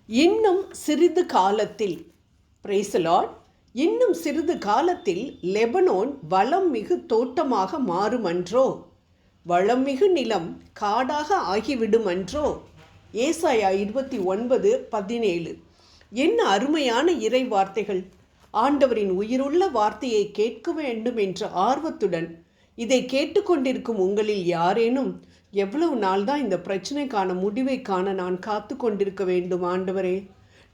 இன்னும் சிறிது காலத்தில் பிரைஸ் தி லார்ட். இன்னும் சிறிது காலத்தில் லெபனோன் வளம் மிகு தோட்டமாக மாறுமன்றோ, வளமிகு நிலம் காடாக ஆகிவிடுமன்றோ. ஏசாயா 29:17. என்ன அருமையான இறை வார்த்தைகள்! ஆண்டவரின் உயிருள்ள வார்த்தையை கேட்க வேண்டும் என்ற ஆர்வத்துடன் இதை கேட்டுக்கொண்டிருக்கும் உங்களில் யாரேனும், எவ்வளவு நாள் தான் இந்த பிரச்சனைக்கான முடிவை காண நான் காத்து கொண்டிருக்க வேண்டும் ஆண்டவரே?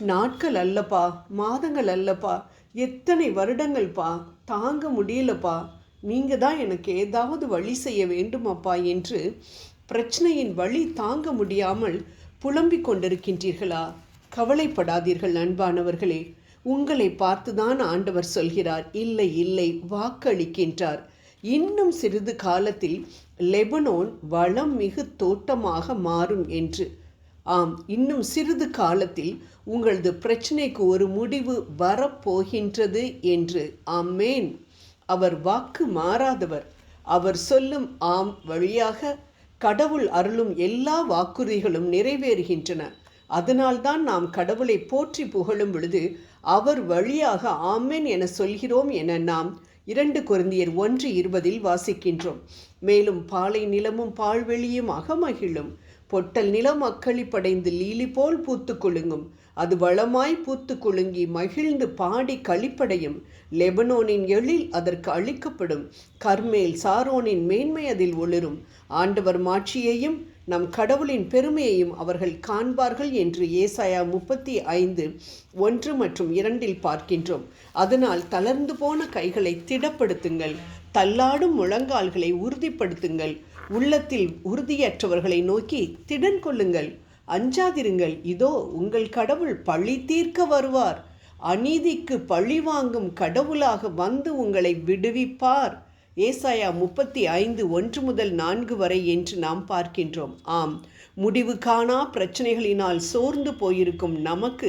நாட்கள் அல்லப்பா, மாதங்கள் அல்லப்பா, எத்தனை வருடங்கள்ப்பா, தாங்க முடியலப்பா, நீங்கள் தான் எனக்கு ஏதாவது வழி செய்ய வேண்டுமப்பா என்று பிரச்சனையின் வழி தாங்க முடியாமல் புலம்பிக் கொண்டிருக்கின்றீர்களா? கவலைப்படாதீர்கள் அன்பானவர்களே. உங்களை பார்த்துதான் ஆண்டவர் சொல்கிறார், இல்லை இல்லை, வாக்களிக்கின்றார். இன்னும் சிறிது காலத்தில் லெபனோன் வளம் மிகு தோட்டமாக மாறும் என்று. ஆம், இன்னும் சிறிது காலத்தில் உங்களது பிரச்சனைக்கு ஒரு முடிவு வரப்போகின்றது என்று. ஆமேன். அவர் வாக்கு மாறாதவர். அவர் சொல்லும் ஆம் வழியாக கடவுள் அருளும் எல்லா வாக்குறுதிகளும் நிறைவேறுகின்றன. அதனால்தான் நாம் கடவுளை போற்றி புகழும் பொழுது அவர் வழியாக ஆமேன் என சொல்கிறோம் என நாம் 2 கொரிந்தியர் 1:20 வாசிக்கின்றோம். மேலும் பாலை நிலமும் பால்வெளியும் அகமகிழும், பொட்டல் நிலம் அக்களிப்படைந்து லீலி போல் பூத்து குலுங்கும், அது வளமாய் பூத்து குலுங்கி மகிழ்ந்து பாடி களிப்படையும். லெபனோனின் எழில் அதற்கு அளிக்கப்படும், கர்மேல் சாரோனின் மேன்மை அதில் ஒளிரும். ஆண்டவர் மாட்சியையும் நம் கடவுளின் பெருமையையும் அவர்கள் காண்பார்கள் என்று ஏசாயா 35:1 மற்றும் 2 பார்க்கின்றோம். அதனால் தளர்ந்து போன கைகளை திடப்படுத்துங்கள், தள்ளாடும் முழங்கால்களை உறுதிப்படுத்துங்கள், உள்ளத்தில் உறுதியற்றவர்களை நோக்கி திடன் கொள்ளுங்கள், அஞ்சாதிருங்கள். இதோ உங்கள் கடவுள் பழி தீர்க்க வருவார், அநீதிக்கு பழி வாங்கும் கடவுளாக வந்து உங்களை விடுவிப்பார். ஏசாயா 35:1-4 வரை என்று நாம் பார்க்கின்றோம். ஆம், முடிவு காணா பிரச்சனைகளினால் சோர்ந்து போயிருக்கும் நமக்கு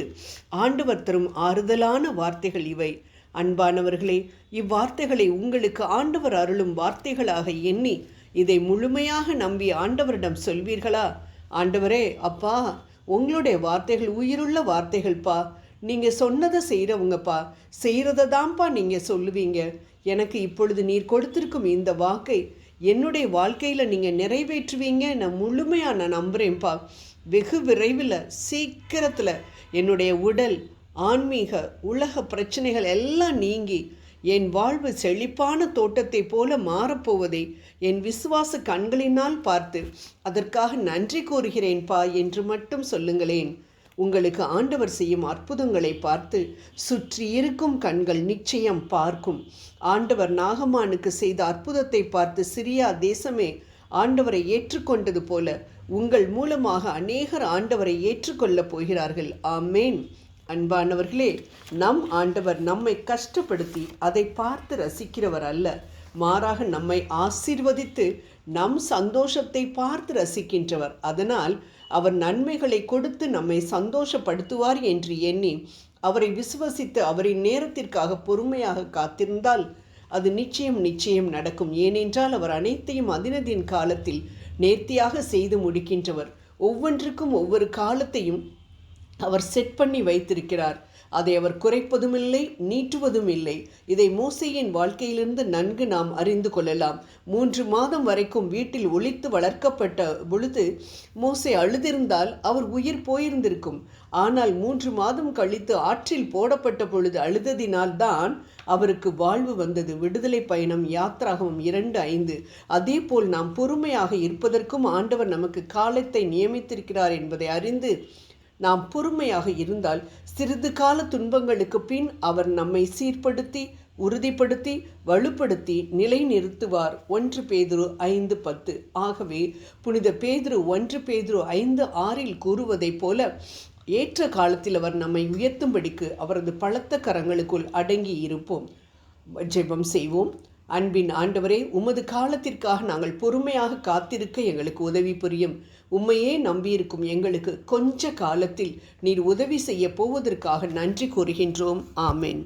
ஆண்டவர் தரும் ஆறுதலான வார்த்தைகள் இவை. அன்பானவர்களே, இவ்வார்த்தைகளை உங்களுக்கு ஆண்டவர் அருளும் வார்த்தைகளாக எண்ணி இதை முழுமையாக நம்பி ஆண்டவரிடம் சொல்வீர்களா? ஆண்டவரே, அப்பா, உங்களுடைய வார்த்தைகள் உயிருள்ள வார்த்தைகள்ப்பா, நீங்கள் சொன்னதை செய்கிறவங்கப்பா, செய்கிறத தான்ப்பா நீங்கள் சொல்லுவீங்க. எனக்கு இப்பொழுது நீர் கொடுத்திருக்கும் இந்த வாக்கை என்னுடைய வாழ்க்கையில் நீங்கள் நிறைவேற்றுவீங்க நான் முழுமையாக நம்புகிறேன்ப்பா. வெகு விரைவில் சீக்கிரத்தில் என்னுடைய உடல், ஆன்மீக, உலக பிரச்சனைகள் எல்லாம் நீங்கி என் வாழ்வு செழிப்பான தோட்டத்தை போல மாறப்போவதை என் விசுவாச கண்களினால் பார்த்து அதற்காக நன்றி கூறுகிறேன்பா என்று மட்டும் சொல்லுங்களேன். உங்களுக்கு ஆண்டவர் செய்யும் அற்புதங்களை பார்த்து சுற்றி இருக்கும் கண்கள் நிச்சயம் பார்க்கும். ஆண்டவர் நாகமானுக்கு செய்த அற்புதத்தை பார்த்து சிரியா தேசமே ஆண்டவரை ஏற்றுக்கொண்டது போல உங்கள் மூலமாக அநேகர் ஆண்டவரை ஏற்றுக்கொள்ளப் போகிறார்கள். ஆமேன். அன்பானவர்களே, நம் ஆண்டவர் நம்மை கஷ்டப்படுத்தி அதை பார்த்து ரசிக்கிறவர் அல்ல, மாறாக நம்மை ஆசீர்வதித்து நம் சந்தோஷத்தை பார்த்து ரசிக்கின்றவர். அதனால் அவர் நன்மைகளை கொடுத்து நம்மை சந்தோஷப்படுத்துவார் என்று எண்ணி அவரை விசுவசித்து அவரின் நேரத்திற்காக பொறுமையாக காத்திருந்தால் அது நிச்சயம் நடக்கும். ஏனென்றால் அவர் அனைத்தையும் அதினதின் காலத்தில் நேர்த்தியாக செய்து முடிக்கின்றவர். ஒவ்வொன்றுக்கும் ஒவ்வொரு காலத்தையும் அவர் செட் பண்ணி வைத்திருக்கிறார். அதை அவர் குறைப்பதும் இல்லை, நீட்டுவதும் இல்லை. இதை மோசேயின் வாழ்க்கையிலிருந்து நன்கு நாம் அறிந்து கொள்ளலாம். 3 மாதம் வரைக்கும் வீட்டில் ஒளித்து வளர்க்கப்பட்ட பொழுது மோசே அழுதிருந்தால் அவர் உயிர் போயிருந்திருக்கும். ஆனால் 3 மாதம் கழித்து ஆற்றில் போடப்பட்ட பொழுது அழுததினால்தான் அவருக்கு வாழ்வு வந்தது. விடுதலை பயணம் யாத்ராகமம் 2:5. அதே போல் நாம் பொறுமையாக இருப்பதற்கும் ஆண்டவர் நமக்கு காலத்தை நியமித்திருக்கிறார் என்பதை அறிந்து நாம் பொறுமையாக இருந்தால் சிறிது கால துன்பங்களுக்கு பின் அவர் நம்மை சீர்படுத்தி, உறுதிப்படுத்தி, வலுப்படுத்தி நிலைநிறுத்துவார். 1 பேதுரு 5:10. ஆகவே புனித பேதுரு 1 பேதுரு 5:6 கூறுவதைப் போல ஏற்ற காலத்தில் அவர் நம்மை உயர்த்தும்படிக்கு அவரது பலத்த கரங்களுக்குள் அடங்கி இருப்போம். ஜெபம் செய்வோம். அன்பின் ஆண்டவரே, உமது காலத்திற்காக நாங்கள் பொறுமையாக காத்திருக்க எங்களுக்கு உதவி புரியும். உம்மையே நம்பியிருக்கும் எங்களுக்கு கொஞ்ச காலத்தில் நீர் உதவி செய்ய போவதற்காக நன்றி கூறுகின்றோம். ஆமென்.